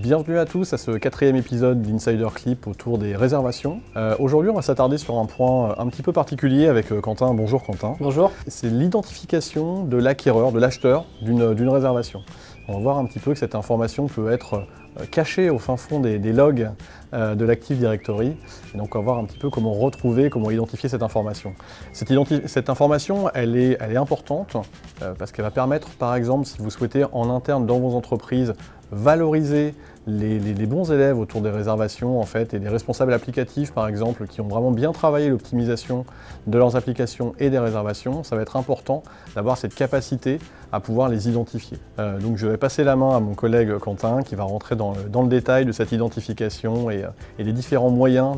Bienvenue à tous à ce 4e épisode d'Insider Clip autour des réservations. Aujourd'hui, on va s'attarder sur un point un petit peu particulier avec Quentin. Bonjour Quentin. Bonjour. C'est l'identification de l'acquéreur, de l'acheteur d'une réservation. On va voir un petit peu que cette information peut être cachée au fin fond des logs de l'Active Directory. Et donc on va voir un petit peu comment retrouver, comment identifier cette information. Cette information, elle est importante parce qu'elle va permettre, par exemple, si vous souhaitez en interne dans vos entreprises, valoriser les bons élèves autour des réservations en fait, et des responsables applicatifs par exemple qui ont vraiment bien travaillé l'optimisation de leurs applications et des réservations, ça va être important d'avoir cette capacité à pouvoir les identifier. Donc je vais passer la main à mon collègue Quentin qui va rentrer dans le détail de cette identification et les différents moyens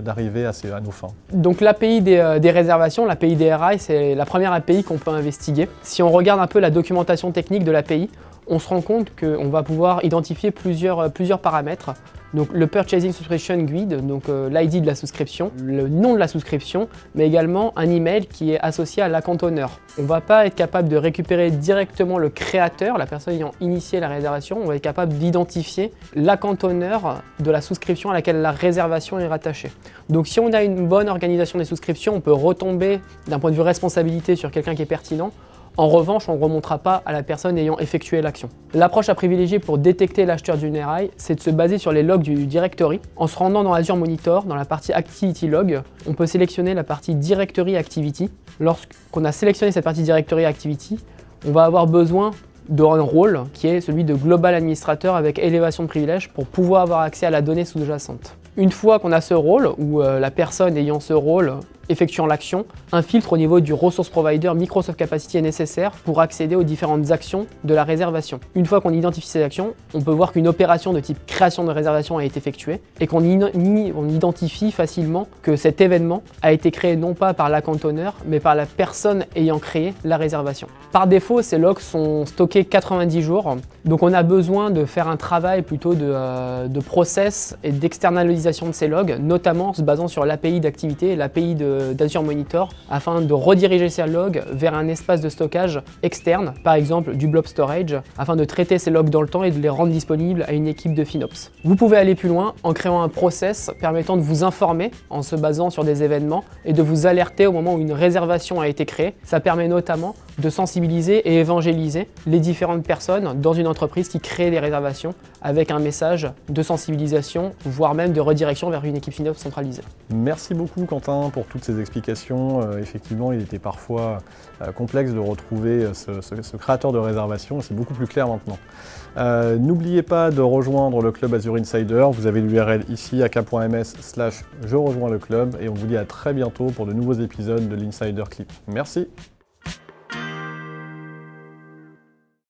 d'arriver à nos fins. Donc l'API des réservations, l'API des RI, c'est la première API qu'on peut investiguer. Si on regarde un peu la documentation technique de l'API, on se rend compte qu'on va pouvoir identifier plusieurs paramètres. Donc le Purchasing Subscription Guide, donc l'ID de la souscription, le nom de la souscription, mais également un email qui est associé à l'account owner. On ne va pas être capable de récupérer directement le créateur, la personne ayant initié la réservation, on va être capable d'identifier l'account owner de la souscription à laquelle la réservation est rattachée. Donc si on a une bonne organisation des souscriptions, on peut retomber d'un point de vue responsabilité sur quelqu'un qui est pertinent. En revanche, on ne remontera pas à la personne ayant effectué l'action. L'approche à privilégier pour détecter l'acheteur d'une RI, c'est de se baser sur les logs du directory. En se rendant dans Azure Monitor, dans la partie Activity Log, on peut sélectionner la partie Directory Activity. Lorsqu'on a sélectionné cette partie Directory Activity, on va avoir besoin d'un rôle qui est celui de Global Administrator avec élévation de privilèges pour pouvoir avoir accès à la donnée sous-jacente. Une fois qu'on a ce rôle, ou la personne ayant ce rôle effectuant l'action, un filtre au niveau du Resource Provider Microsoft Capacity est nécessaire pour accéder aux différentes actions de la réservation. Une fois qu'on identifie ces actions, on peut voir qu'une opération de type création de réservation a été effectuée et qu'on identifie facilement que cet événement a été créé non pas par l'account owner, mais par la personne ayant créé la réservation. Par défaut, ces logs sont stockés 90 jours, donc on a besoin de faire un travail plutôt de process et d'externalisation de ces logs, notamment en se basant sur l'API d'activité, l'API d'Azure Monitor, afin de rediriger ces logs vers un espace de stockage externe, par exemple du blob storage, afin de traiter ces logs dans le temps et de les rendre disponibles à une équipe de FinOps. Vous pouvez aller plus loin en créant un process permettant de vous informer en se basant sur des événements et de vous alerter au moment où une réservation a été créée. Ça permet notamment de sensibiliser et évangéliser les différentes personnes dans une entreprise qui crée des réservations avec un message de sensibilisation, voire même de redirection vers une équipe FinOps centralisée. Merci beaucoup Quentin pour toutes ces explications. Effectivement, il était parfois complexe de retrouver ce créateur de réservation, c'est beaucoup plus clair maintenant. N'oubliez pas de rejoindre le club Azure Insider, vous avez l'URL ici, aka.ms/je rejoins le club, et on vous dit à très bientôt pour de nouveaux épisodes de l'Insider Clip. Merci.